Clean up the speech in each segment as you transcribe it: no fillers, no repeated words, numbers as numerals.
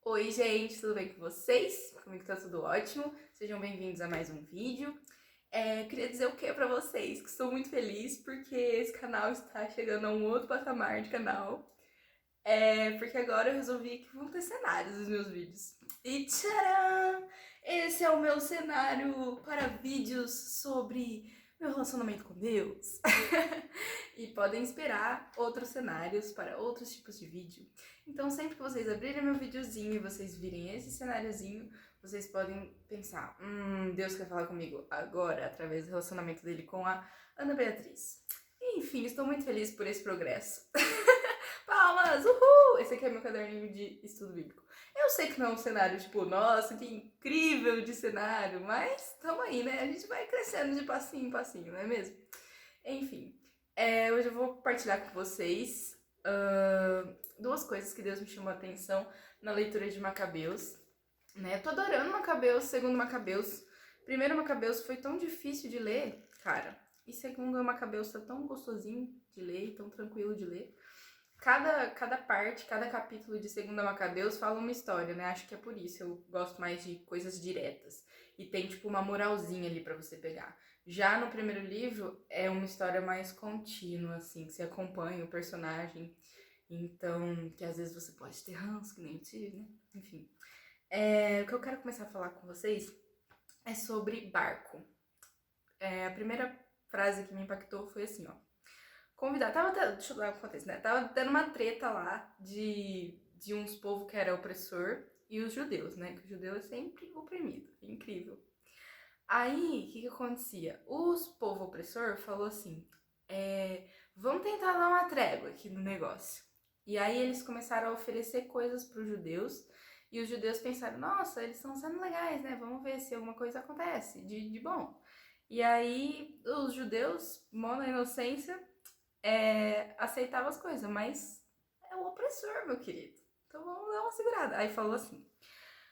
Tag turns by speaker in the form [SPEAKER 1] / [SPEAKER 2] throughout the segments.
[SPEAKER 1] Oi, gente, tudo bem com vocês? Comigo tá tudo ótimo. Sejam bem-vindos a mais um vídeo. Queria dizer o que pra vocês? Que estou muito feliz porque esse canal está chegando a um outro patamar de canal. Porque agora eu resolvi que vão ter cenários nos meus vídeos. E tcharam! Esse é o meu cenário para vídeos sobre meu relacionamento com Deus. E podem esperar outros cenários para outros tipos de vídeo. Então, sempre que vocês abrirem meu videozinho e vocês virem esse cenáriozinho, vocês podem pensar: Deus quer falar comigo agora, através do relacionamento dele com a Ana Beatriz. Enfim, estou muito feliz por esse progresso. Palmas! Uhul! Esse aqui é meu caderninho de estudo bíblico. Eu sei que não é um cenário tipo, nossa, que incrível de cenário, mas tamo aí, né? A gente vai crescendo de passinho em passinho, não é mesmo? Enfim, hoje eu vou compartilhar com vocês duas coisas que Deus me chamou a atenção na leitura de Macabeus. Né? Eu tô adorando Macabeus, segundo Macabeus. Primeiro Macabeus foi tão difícil de ler, cara. E segundo Macabeus tá tão gostosinho de ler, tão tranquilo de ler. Cada parte, cada capítulo de Segunda Macabeus fala uma história, né? Acho que é por isso eu gosto mais de coisas diretas. E tem, tipo, uma moralzinha ali pra você pegar. Já no primeiro livro, é uma história mais contínua, assim, que você acompanha o personagem. Então, que às vezes você pode ter ranço, que nem eu tive, né? Enfim. O que eu quero começar a falar com vocês é sobre barco. A primeira frase que me impactou foi assim, ó. Deixa eu dar um contexto, né? Tava tendo uma treta lá de uns povos que era opressor e os judeus, né? Que o judeu é sempre oprimido. Incrível. Aí, o que acontecia? Os povo opressor falou assim, vamos tentar dar uma trégua aqui no negócio. E aí eles começaram a oferecer coisas para os judeus, e os judeus pensaram, nossa, eles estão sendo legais, né? Vamos ver se alguma coisa acontece de bom. E aí os judeus, mó na inocência, aceitava as coisas, mas é o opressor, meu querido. Então vamos dar uma segurada. Aí falou assim: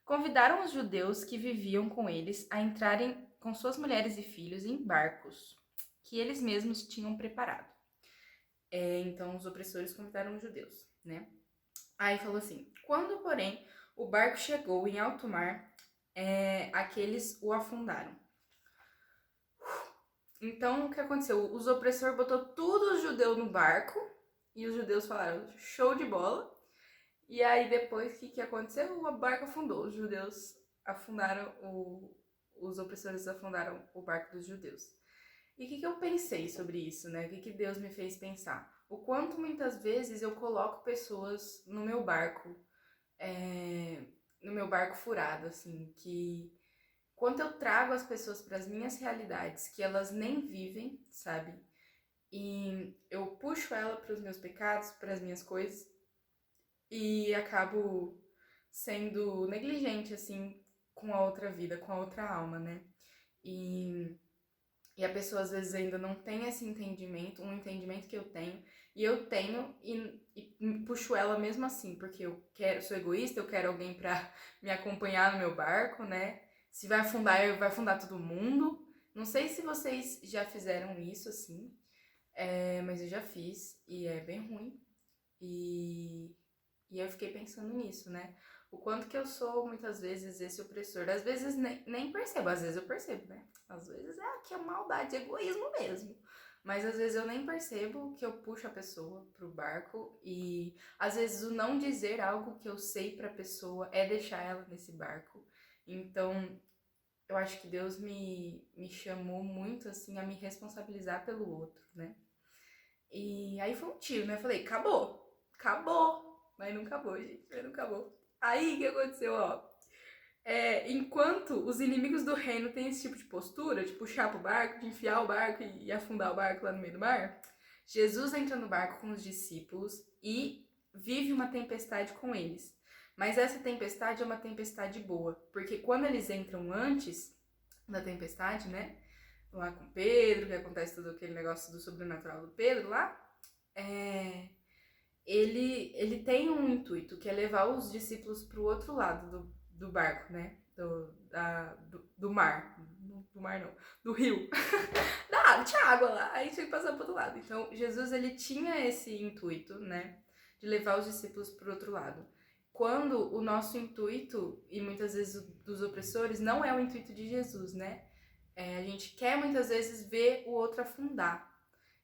[SPEAKER 1] convidaram os judeus que viviam com eles a entrarem com suas mulheres e filhos em barcos que eles mesmos tinham preparado. Então os opressores convidaram os judeus, né? Aí falou assim: quando, porém, o barco chegou em alto mar, aqueles o afundaram. Então, o que aconteceu? Os opressores botou tudo os judeus no barco e os judeus falaram, show de bola. E aí depois, o que aconteceu? O barco afundou. Os judeus afundaram, os opressores afundaram o barco dos judeus. E o que eu pensei sobre isso, né? O que Deus me fez pensar? O quanto muitas vezes eu coloco pessoas no meu barco furado, assim, que quanto eu trago as pessoas para as minhas realidades que elas nem vivem, sabe? E eu puxo ela para os meus pecados, para as minhas coisas e acabo sendo negligente assim com a outra vida, com a outra alma, né? E a pessoa às vezes ainda não tem esse entendimento, um entendimento que eu tenho, e eu tenho e puxo ela mesmo assim, porque sou egoísta, eu quero alguém pra me acompanhar no meu barco, né? Se vai afundar, vai afundar todo mundo. Não sei se vocês já fizeram isso assim, mas eu já fiz e é bem ruim. E eu fiquei pensando nisso, né? O quanto que eu sou, muitas vezes, esse opressor. Às vezes nem percebo, às vezes eu percebo, né? Às vezes que é maldade, egoísmo mesmo. Mas às vezes eu nem percebo que eu puxo a pessoa pro barco e às vezes o não dizer algo que eu sei pra pessoa é deixar ela nesse barco. Então, eu acho que Deus me chamou muito, assim, a me responsabilizar pelo outro, né? E aí foi um tiro, né? Eu falei, acabou. Mas não acabou, gente, mas não acabou. Aí o que aconteceu, ó? Enquanto os inimigos do reino têm esse tipo de postura, de puxar pro barco, de enfiar o barco e afundar o barco lá no meio do mar, Jesus entra no barco com os discípulos e vive uma tempestade com eles. Mas essa tempestade é uma tempestade boa, porque quando eles entram antes da tempestade, né? Lá com Pedro, que acontece todo aquele negócio do sobrenatural do Pedro lá, ele tem um intuito, que é levar os discípulos para o outro lado do barco, né? Do mar. Do mar não, do rio. Tinha água lá, aí tinha que passar pro outro lado. Então, Jesus, ele tinha esse intuito, né? De levar os discípulos pro outro lado. quando o nosso intuito, e muitas vezes dos opressores, não é o intuito de Jesus, né? A gente quer muitas vezes ver o outro afundar.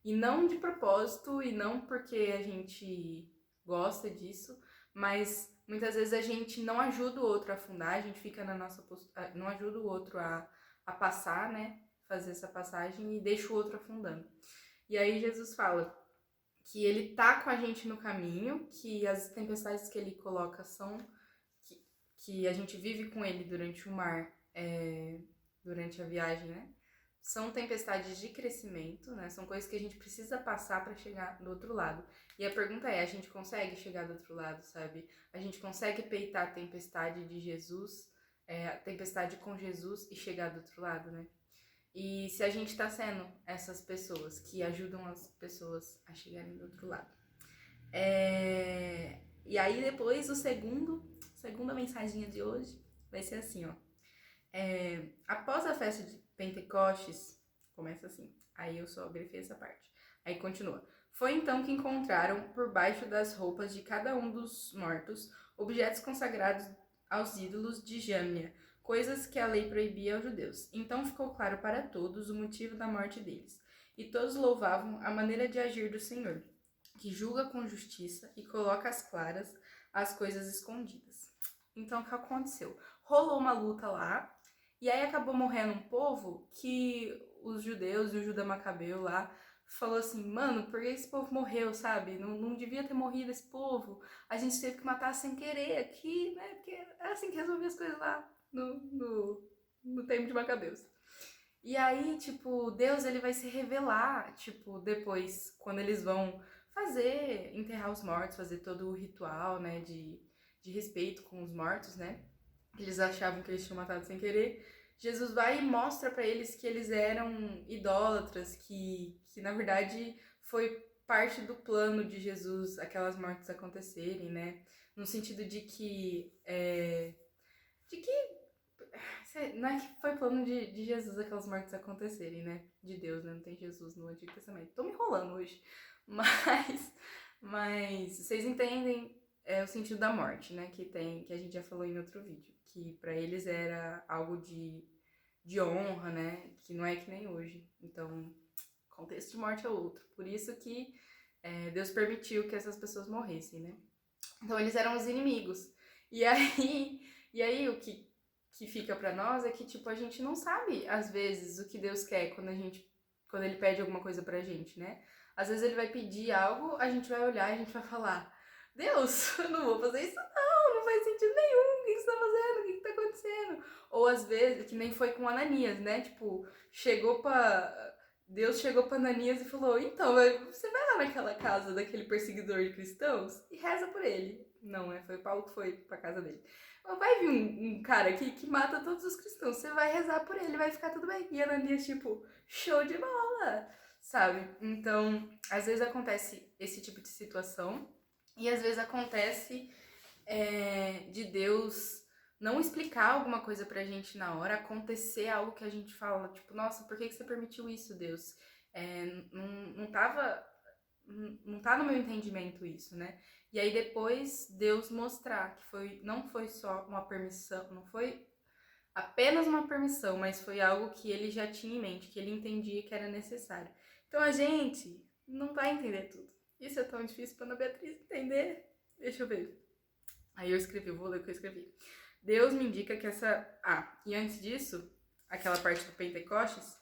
[SPEAKER 1] E não de propósito, e não porque a gente gosta disso, mas muitas vezes a gente não ajuda o outro a afundar, a gente fica na nossa postura, não ajuda o outro a passar, né? Fazer essa passagem e deixa o outro afundando. E aí Jesus fala que ele tá com a gente no caminho, que as tempestades que ele coloca são que a gente vive com ele durante o mar, durante a viagem, né? São tempestades de crescimento, né? São coisas que a gente precisa passar para chegar do outro lado. E a pergunta é, a gente consegue chegar do outro lado, sabe? A gente consegue peitar a tempestade de Jesus, a tempestade com Jesus e chegar do outro lado, né? E se a gente tá sendo essas pessoas que ajudam as pessoas a chegarem do outro lado. E aí depois segunda mensaginha de hoje vai ser assim, ó. Após a festa de Pentecostes, começa assim, aí eu só grifei essa parte. Aí continua. Foi então que encontraram, por baixo das roupas de cada um dos mortos, objetos consagrados aos ídolos de Jâmnia, coisas que a lei proibia aos judeus. Então ficou claro para todos o motivo da morte deles. E todos louvavam a maneira de agir do Senhor, que julga com justiça e coloca às claras as coisas escondidas. Então, o que aconteceu? Rolou uma luta lá, e aí acabou morrendo um povo que os judeus e o Judá Macabeu lá falou assim, mano, por que esse povo morreu, sabe? Não devia ter morrido esse povo. A gente teve que matar sem querer aqui, né? Porque é assim que resolvia as coisas lá no tempo de Macabeus. E aí, tipo, Deus ele vai se revelar, tipo, depois, quando eles vão enterrar os mortos, fazer todo o ritual, né, de respeito com os mortos, né? Eles achavam que eles tinham matado sem querer. Jesus vai e mostra para eles que eles eram idólatras, que na verdade foi parte do plano de Jesus aquelas mortes acontecerem, né? No sentido de que não é que foi plano de Jesus aquelas mortes acontecerem, né? De Deus, né? Não tem Jesus no Antigo Testamento. Tô me enrolando hoje. Mas vocês entendem o sentido da morte, né? Que a gente já falou em outro vídeo. Que pra eles era algo de honra, né? Que não é que nem hoje. Então, contexto de morte é outro. Por isso que Deus permitiu que essas pessoas morressem, né? Então, eles eram os inimigos. E aí o que fica pra nós é que, tipo, a gente não sabe, às vezes, o que Deus quer quando ele pede alguma coisa pra gente, né? Às vezes ele vai pedir algo, a gente vai olhar e a gente vai falar, Deus, eu não vou fazer isso não faz sentido nenhum, o que você tá fazendo, o que tá acontecendo? Ou às vezes, que nem foi com Ananias, né? Tipo, Deus chegou pra Ananias e falou, então, você vai lá naquela casa daquele perseguidor de cristãos e reza por ele. Não, foi Paulo que foi pra casa dele. Vai vir um cara aqui que mata todos os cristãos, você vai rezar por ele, vai ficar tudo bem. E Ananias, tipo, show de bola, sabe? Então, às vezes acontece esse tipo de situação e às vezes acontece de Deus não explicar alguma coisa pra gente na hora, acontecer algo que a gente fala, tipo, nossa, por que você permitiu isso, Deus? Não tá no meu entendimento isso, né? E aí depois Deus mostrar que não foi só uma permissão, não foi apenas uma permissão, mas foi algo que ele já tinha em mente, que ele entendia que era necessário. Então a gente não vai entender tudo. Isso é tão difícil para Ana Beatriz entender. Deixa eu ver. Aí vou ler o que eu escrevi. Deus me indica que e antes disso, aquela parte do Pentecostes,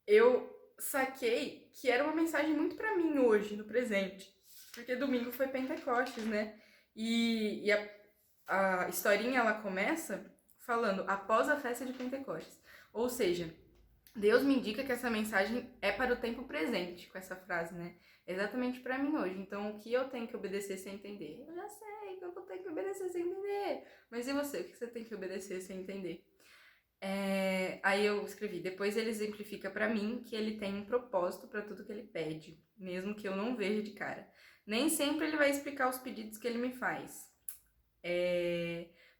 [SPEAKER 1] eu saquei que era uma mensagem muito pra mim hoje, no presente. Porque domingo foi Pentecostes, né? E a historinha, ela começa falando após a festa de Pentecostes. Ou seja, Deus me indica que essa mensagem é para o tempo presente, com essa frase, né? Exatamente para mim hoje. Então, o que eu tenho que obedecer sem entender? Eu já sei que eu vou ter que obedecer sem entender. Mas e você? O que você tem que obedecer sem entender? Aí eu escrevi, depois ele exemplifica pra mim que ele tem um propósito pra tudo que ele pede, mesmo que eu não veja de cara. Nem sempre ele vai explicar os pedidos que ele me faz.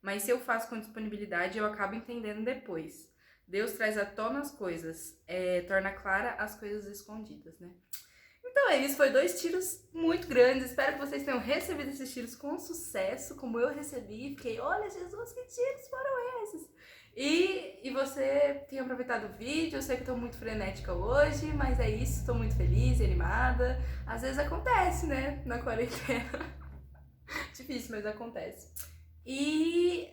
[SPEAKER 1] Mas se eu faço com disponibilidade, eu acabo entendendo depois. Deus traz à tona as coisas, torna clara as coisas escondidas, né? Então é isso, foi 2 tiros muito grandes. Espero que vocês tenham recebido esses tiros com sucesso, como eu recebi. Fiquei, olha, Jesus, que tiros foram esses? E você tenha aproveitado o vídeo. Eu sei que eu tô muito frenética hoje, mas é isso, tô muito feliz e animada. Às vezes acontece, né, na quarentena. Difícil, mas acontece. E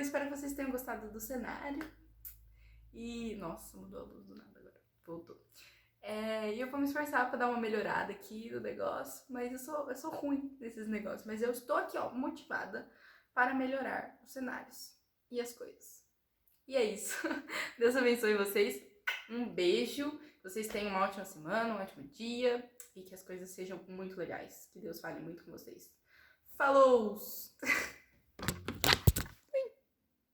[SPEAKER 1] espero que vocês tenham gostado do cenário. E, nossa, mudou a luz do nada agora. Voltou. E eu vou me esforçar pra dar uma melhorada aqui no negócio, mas eu sou ruim nesses negócios. Mas eu estou aqui, ó, motivada para melhorar os cenários e as coisas. E é isso. Deus abençoe vocês. Um beijo. Que vocês tenham uma ótima semana, um ótimo dia e que as coisas sejam muito legais. Que Deus fale muito com vocês. Falou!